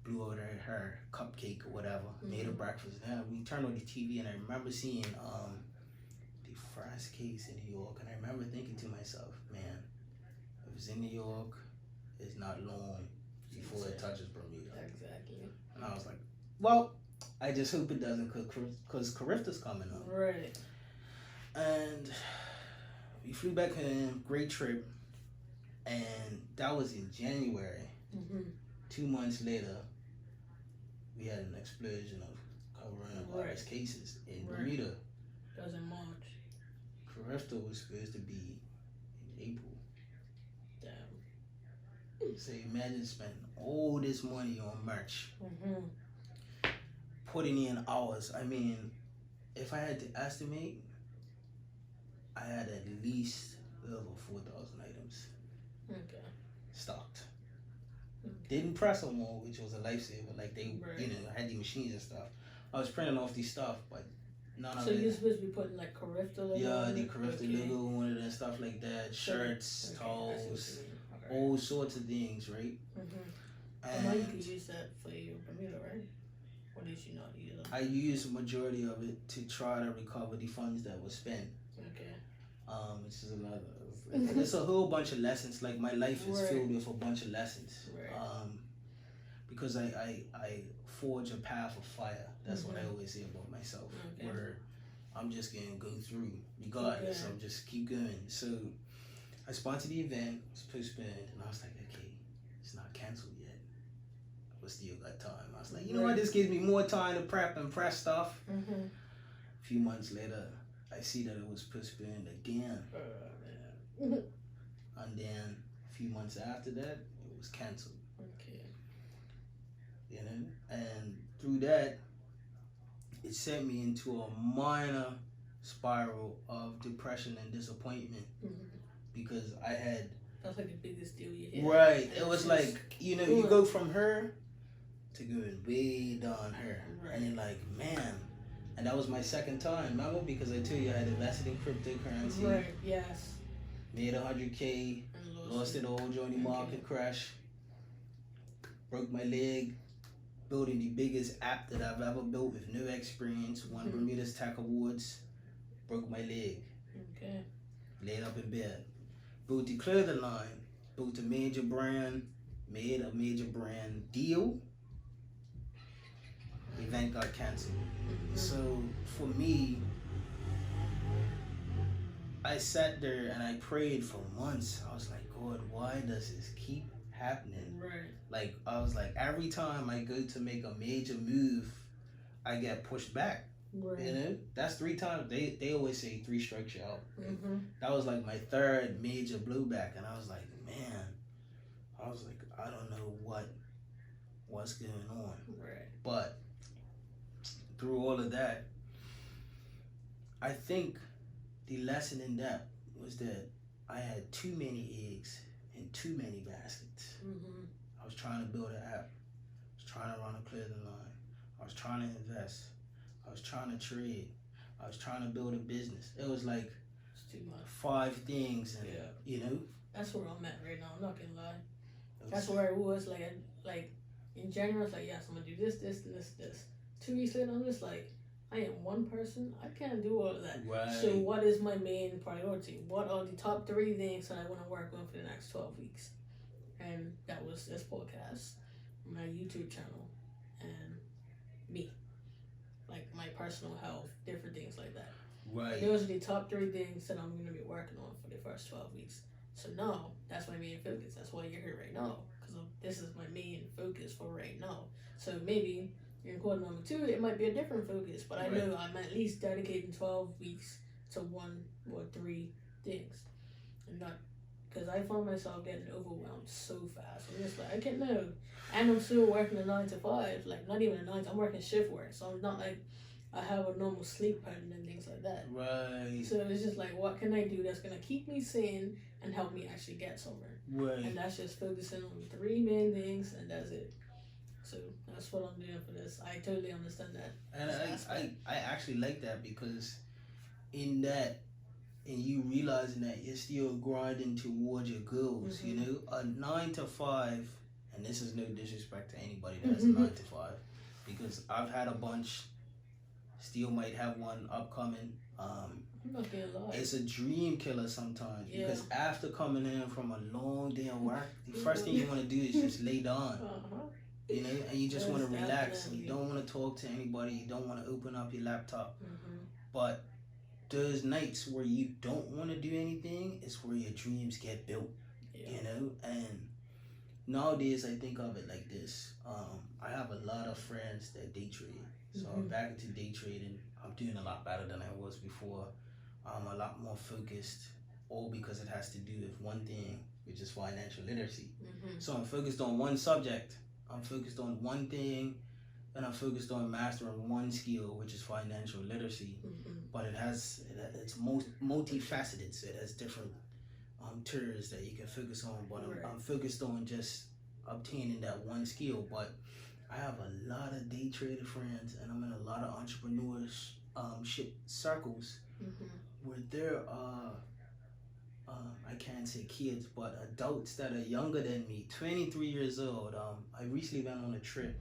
blew out her cupcake or whatever, made her breakfast. And we turned on the TV, and I remember seeing the first case in New York, and I remember thinking to myself, man, if it's in New York, it's not long before it touches Bermuda. Exactly. And I was like, well, I just hope it doesn't, because Carifta's coming up. Right. And we flew back home, great trip, and that was in January. 2 months later, we had an explosion of coronavirus cases in Bermuda. That was in March. Carifta was supposed to be in April. Damn. So imagine spending all this money on merch. Putting in hours. I mean, if I had to estimate, I had at least over 4,000 items stocked. Didn't press them all, which was a lifesaver. Like they, had the machines and stuff. I was printing off these stuff, but none of it. So you're supposed to be putting like Carifta logo? Yeah, the Carifta logo on it and stuff like that. Shirts, towels, all sorts of things, right? And now you can use that for your Bermuda, right? Or did you not use them? I used the majority of it to try to recover the funds that were spent. Which is another. It's a whole bunch of lessons. Like my life is filled with a bunch of lessons. Because I forge a path of fire. That's what I always say about myself. Where I'm just gonna go through regardless. I'm just keep going. So I sponsored the event. It was postponed, and I was like, okay, it's not canceled yet. But still got time. I was like, you know what? This gives me more time to prep and press stuff. A few months later, I see that it was postponed again. And then a few months after that, it was canceled. You know? And through that, it sent me into a minor spiral of depression and disappointment. Because I had... That's like the biggest deal you had. Right. It was like, you go from her to going way down her. And you're like, man... And that was my second time, remember? Because I told you I had invested in cryptocurrency. Right, yes. Made 100K, lost it all during the market crash. Broke my leg, building the biggest app that I've ever built with no experience. Won Bermuda's Tech Awards. Broke my leg. Laid up in bed. Built the clothing line. Built a major brand. Made a major brand deal. Event got canceled. So for me, I sat there and I prayed for months. I was like, God, why does this keep happening? Like, I was like, every time I go to make a major move, I get pushed back. You know, that's 3 times. They always say 3 strikes you out. That was like my 3rd major blowback, and I was like, man, I don't know what's going on. But through all of that, I think the lesson in that was that I had too many eggs in too many baskets. I was trying to build an app. I was trying to run a clothing line. I was trying to invest. I was trying to trade. I was trying to build a business. It was like it's too much. 5 things, and you know. That's where I'm at right now. I'm not gonna lie. That's where I was like in January. I was like, yes, I'm gonna do this. 2 weeks later, I'm just like, I am one person. I can't do all of that. So what is my main priority? What are the top 3 things that I want to work on for the next 12 weeks? And that was this podcast, my YouTube channel, and me. Like my personal health, different things like that. Those are the top 3 things that I'm going to be working on for the first 12 weeks. So now, that's my main focus. That's why you're here right now. Because this is my main focus for right now. So maybe... in quarter number 2, it might be a different focus, but I know I'm at least dedicating 12 weeks to 1 or 3 things. And not, because I find myself getting overwhelmed so fast. I'm just like, I can't know. And I'm still working a 9 to 5, like not even a 9 to, I'm working shift work. So I'm not like, I have a normal sleep pattern and things like that. So it's just like, what can I do that's going to keep me sane and help me actually get somewhere. Right. And that's just focusing on 3 main things, and that's it. So that's what I'm doing for this. I totally understand that. And I actually like that, because in that, and you realizing that you're still grinding towards your goals, you know, a 9 to 5, and this is no disrespect to anybody that has a 9 to 5, because I've had a bunch, still might have one upcoming. It's a dream killer sometimes, because after coming in from a long day of work, the first thing you want to do is just lay down. You know, and you just want to relax, and you don't want to talk to anybody, you don't want to open up your laptop. But those nights where you don't want to do anything is where your dreams get built, you know. And nowadays I think of it like this. I have a lot of friends that day trade, so I'm back into day trading. I'm doing a lot better than I was before. I'm a lot more focused, all because it has to do with one thing, which is financial literacy. So I'm focused on one subject, I'm focused on one thing, and I'm focused on mastering one skill, which is financial literacy. But it's multifaceted, so it has different tiers that you can focus on. But I'm focused on just obtaining that one skill. But I have a lot of day trader friends, and I'm in a lot of entrepreneurship circles where there are, I can't say kids, but adults that are younger than me, 23 years old. I recently went on a trip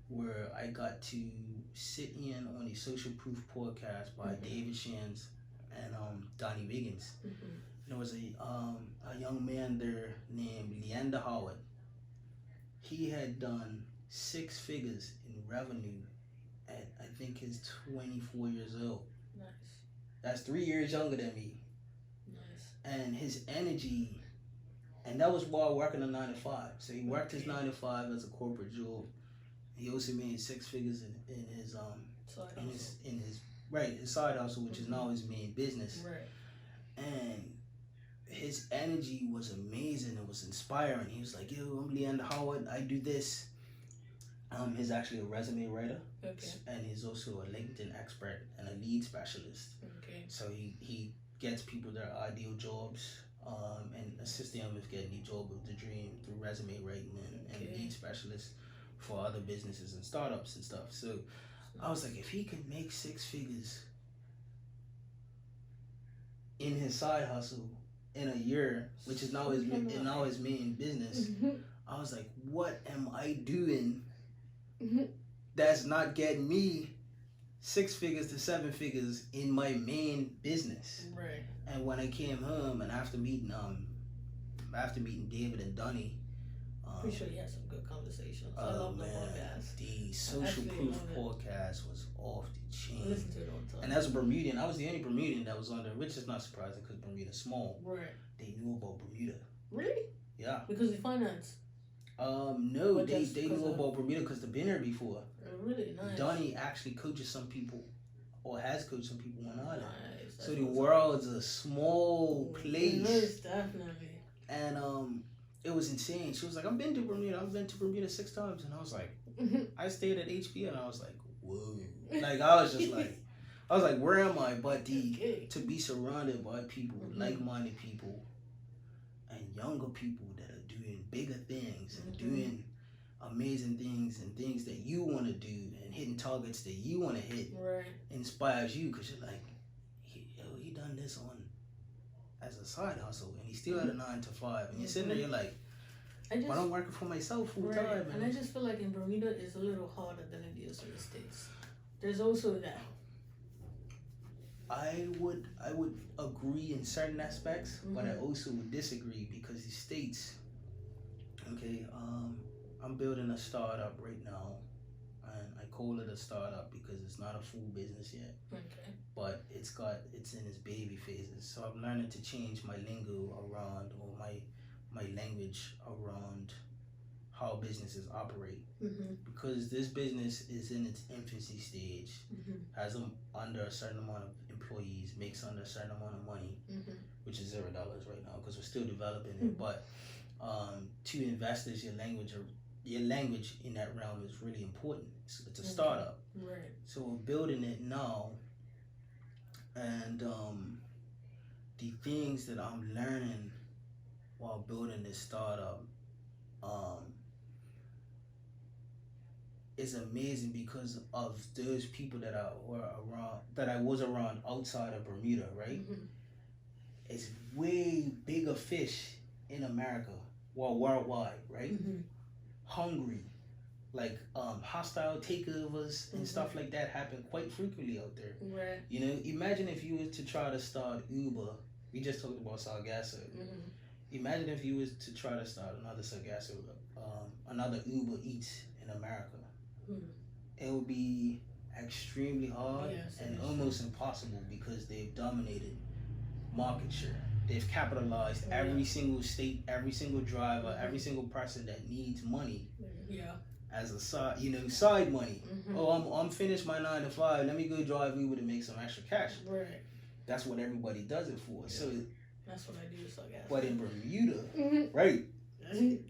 where I got to sit in on the Social Proof podcast by David Shands and Donnie Wiggins. There was a young man there named Leander Howard. He had done 6 figures in revenue at, I think, his 24 years old. Nice. That's 3 years younger than me. Nice. And his energy, and that was while working a 9 to 5. So he worked his 9 to 5 as a corporate job. He also made 6 figures in his side hustle, which is now his main business. Right. And his energy was amazing. It was inspiring. He was like, "Yo, I'm Leander Howard. I do this." He's actually a resume writer, and he's also a LinkedIn expert and a lead specialist. So he gets people their ideal jobs, and assists them with getting the job of the dream through resume writing and lead specialists for other businesses and startups and stuff. So I was like, if he could make 6 figures in his side hustle in a year, which is now his main business, I was like, what am I doing that's not getting me 6 figures to 7 figures in my main business? Right. And when I came home, and after meeting David and Donnie, pretty sure you had some good conversations. I love the podcast. The Social Proof podcast was off the chain. I listen to it all the time. And as a Bermudian, I was the only Bermudian that was on there, which is not surprising because Bermuda's small. Right. They knew about Bermuda. Really? Yeah. Because of finance? No, they knew about Bermuda because they've been there before. Really? Nice. Donnie actually coaches some people, or has coached some people on island. Nice. So the world's a small place. Nice, definitely. And it was insane. She was like, I've been to Bermuda 6 times. And I was like, I stayed at HP, and I was like, whoa. Like, I was like, where am I? But to be surrounded by people, like-minded people, and younger people that are doing bigger things and doing amazing things and things that you want to do and hitting targets that you want to hit, inspires you, because you're like, he done this on as a side hustle, and he still had a 9 to 5, and you're sitting there, you're like, but I'm working for myself full time. And I just feel like in Bermuda it's a little harder than in the other states. There's also that. I would agree in certain aspects, but I also would disagree, because the states, I'm building a startup right now, and I call it a startup because it's not a full business yet. But it's in its baby phases. So I'm learning to change my lingo around, or my language around how businesses operate, because this business is in its infancy stage, has under a certain amount of employees, makes under a certain amount of money, which is $0 right now because we're still developing it. But to investors, your language in that realm is really important. It's a startup, so we're building it now, and the things that I'm learning while building this startup, um, is amazing because of those people that I was around outside of Bermuda, right? It's way bigger fish in America, well, worldwide, right? Hungry, like hostile takeovers and stuff like that happen quite frequently out there. Right. You know, imagine if you was to try to start Uber. We just talked about Sargasso. Imagine if you was to try to start another Sargasso, another Uber Eats in America. It would be extremely hard and almost impossible because they've dominated market share. They've capitalized every single state, every single driver, every single person that needs money. As a side money. Oh, I'm finished my 9 to 5. Let me go drive Uber to make some extra cash. Right. That's what everybody does it for. So that's what I do. So I guess. But in Bermuda, right?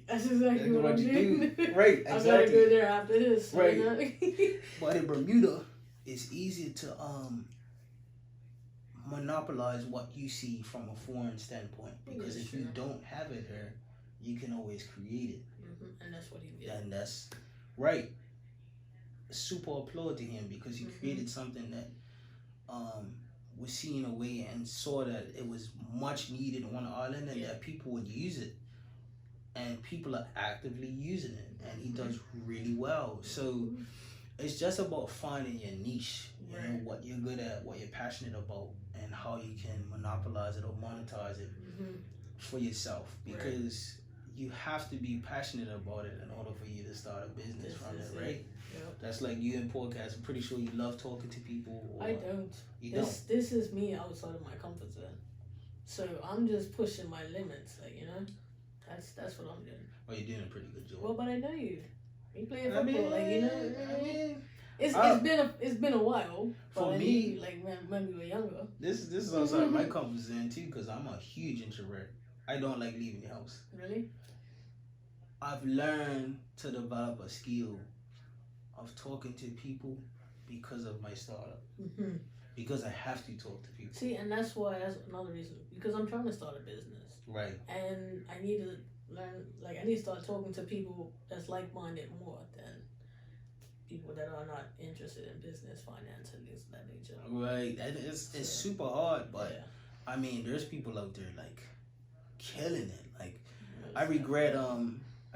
That's exactly what you do. Right. Exactly. I'm gonna go there after this. Right. You know? But in Bermuda, it's easier to monopolize what you see from a foreign standpoint, because if you don't have it here, you can always create it. And that's what he did. And that's right. Super applaud to him because he created something that was seen away and saw that it was much needed on the island and that people would use it. And people are actively using it, and he does really well. So it's just about finding your niche, you know, what you're good at, what you're passionate about, and how you can monopolize it or monetize it for yourself. Because you have to be passionate about it in order for you to start a business from it, right? Yep. That's like you in podcast. I'm pretty sure you love talking to people. Or I don't. You don't. This is me outside of my comfort zone. So I'm just pushing my limits, like, you know. That's what I'm doing. Well, you're doing a pretty good job. Well, but I know you. You play football, like, you know. I mean, it's been a while. For me, like when we were younger. This is outside my comfort zone too, because I'm a huge introvert. I don't like leaving the house. Really? I've learned to develop a skill of talking to people because of my startup. Because I have to talk to people. See, and that's another reason. Because I'm trying to start a business. Right. And I need to learn, like, I need to start talking to people that's like-minded more than people that are not interested in business, finance, and things of that nature. Right. And it's super hard, but I mean, there's people out there like killing it. Like, I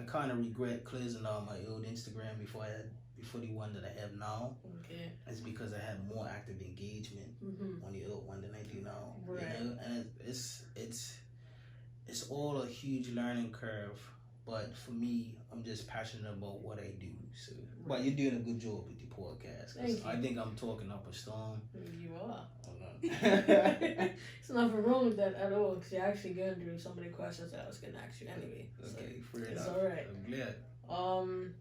kind of regret closing down my old Instagram before the one that I have now. Okay. It's because I had more active engagement on the old one than I do now. Right. You know? And it's all a huge learning curve, but for me, I'm just passionate about what I do. So, but you're doing a good job with the podcast. Thank you. I think I'm talking up a storm. You are. There's nothing wrong with that at all, because you're actually going through some of the questions that I was going to ask you anyway. Okay, so it's all right. I'm glad.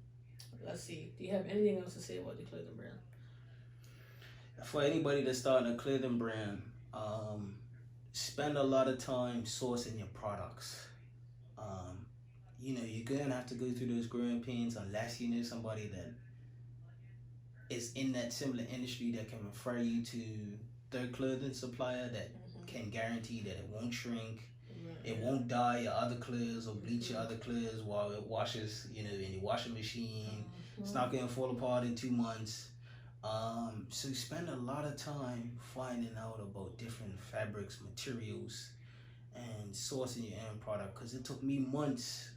Let's see. Do you have anything else to say about the clothing brand? For anybody that's starting a clothing brand, spend a lot of time sourcing your products. You know, you're gonna have to go through those growing pains unless you know somebody that is in that similar industry that can refer you to their clothing supplier that can guarantee that it won't shrink, it won't dye your other clothes or bleach your other clothes while it washes, you know, in your washing machine. It's not gonna fall apart in 2 months. So spend a lot of time finding out about different fabrics, materials, and sourcing your end product, because it took me months.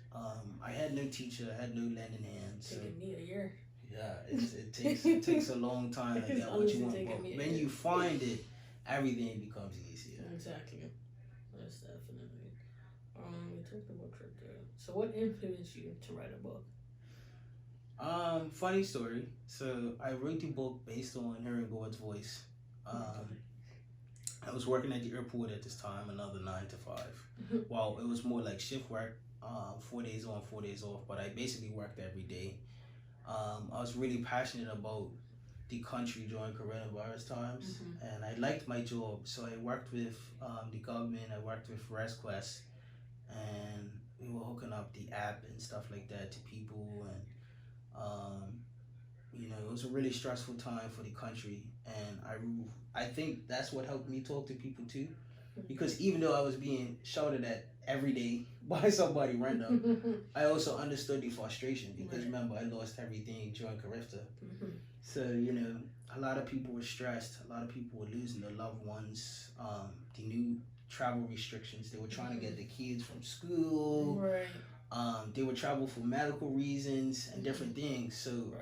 I had no teacher, I had no lending hand. So taking me a year. Yeah, it takes a long time to get what you want. But when you find it, everything becomes easier. Exactly. That's definitely. We talked about crypto. So what influenced you to write a book? Funny story. So I wrote the book based on hearing God's voice. I was working at the airport at this time, another 9 to 5. Well, it was more like shift work, 4 days on, 4 days off, but I basically worked every day. I was really passionate about the country during coronavirus times, and I liked my job, so I worked with the government, I worked with ResQuest, and we were hooking up the app and stuff like that to people, and you know, it was a really stressful time for the country, and I think that's what helped me talk to people too, because even though I was being shouted at every day buy somebody random. I also understood the frustration because remember I lost everything during Carifta. So a lot of people were stressed. A lot of people were losing their loved ones. The new travel restrictions. They were trying to get the kids from school. They would travel for medical reasons and different things. So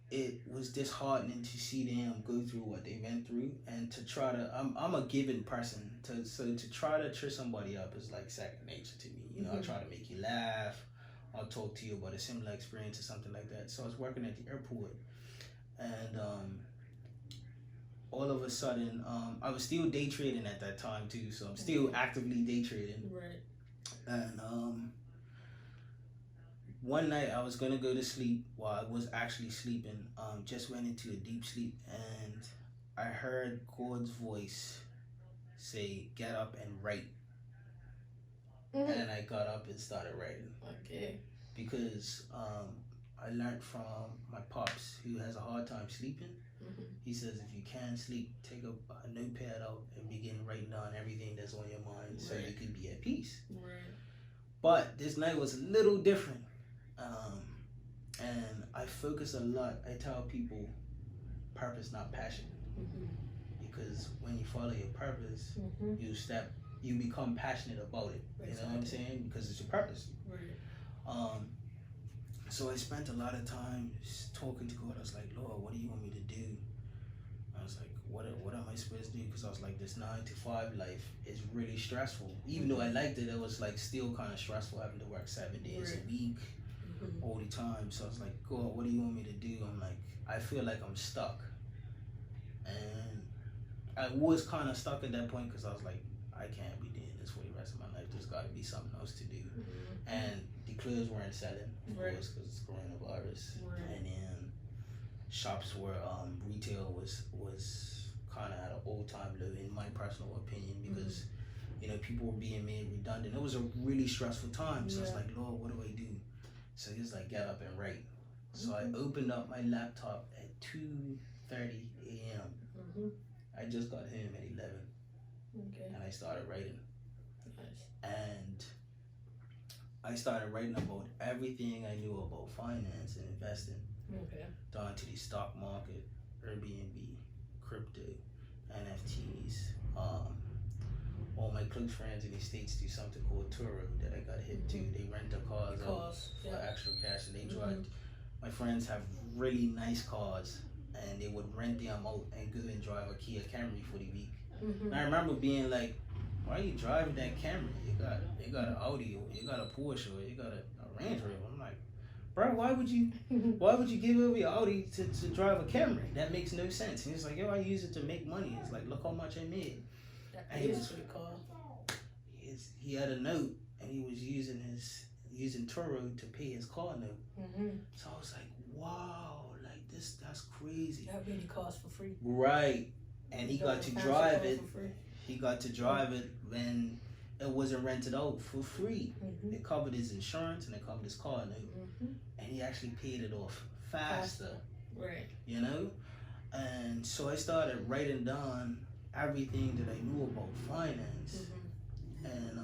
it was disheartening to see them go through what they went through, and to try to I'm a giving person, to try to cheer somebody up is like second nature to me. I try to make you laugh. I'll talk to you about a similar experience or something like that. So I was working at the airport, and all of a sudden I was still day trading at that time too, so I'm still actively day trading. And one night I was gonna go to sleep while I was actually sleeping. Just went into a deep sleep, and I heard God's voice say, "Get up and write." And I got up and started writing. Because I learned from my pops, who has a hard time sleeping. He says if you can't sleep, take a notepad out and begin writing down everything that's on your mind so you can be at peace. But this night was a little different. And I focus a lot. I tell people, purpose, not passion. Because when you follow your purpose, you become passionate about it. You know what I'm saying? Because it's your purpose. So I spent a lot of time talking to God. I was like, Lord, what do you want me to do? I was like, what am I supposed to do? Because I was like, this 9 to 5 life is really stressful. Even though I liked it, it was like still kind of stressful having to work 7 days a week all the time. So I was like, God, what do you want me to do? I'm like, I feel like I'm stuck. And I was kind of stuck at that point because I was like, I can't be doing this for the rest of my life. There's got to be something else to do. And the clothes weren't selling, of course, because it's coronavirus. And then shops were, retail was kind of at an all-time low, in my personal opinion, because people were being made redundant. It was a really stressful time. So I was like, Lord, what do I do? So he was like, get up and write. So I opened up my laptop at 2:30 a.m. I just got home at 11. And I started writing. And I started writing about everything I knew about finance and investing. Down to the stock market, Airbnb, crypto, NFTs. All my close friends in the States do something called Turo that I got hip to. They rent their cars out for actual cash, and they drive. My friends have really nice cars, and they would rent them out and go and drive a Kia Camry for the week. And I remember being like, why are you driving that Camry? You got an Audi, or you got a Porsche, or you got a Range Rover. I'm like, bro, why would you give over your Audi to drive a Camry? That makes no sense. And he's like, yo, I use it to make money. It's like, look how much I made. And he had a note, and he was using Turo to pay his car note. So I was like, wow, like that's crazy. That really costs for free. Right. And he got to drive it. He got to drive it when it wasn't rented out for free. It covered his insurance and it covered his car note. And he actually paid it off faster. And so I started writing down everything that I knew about finance. And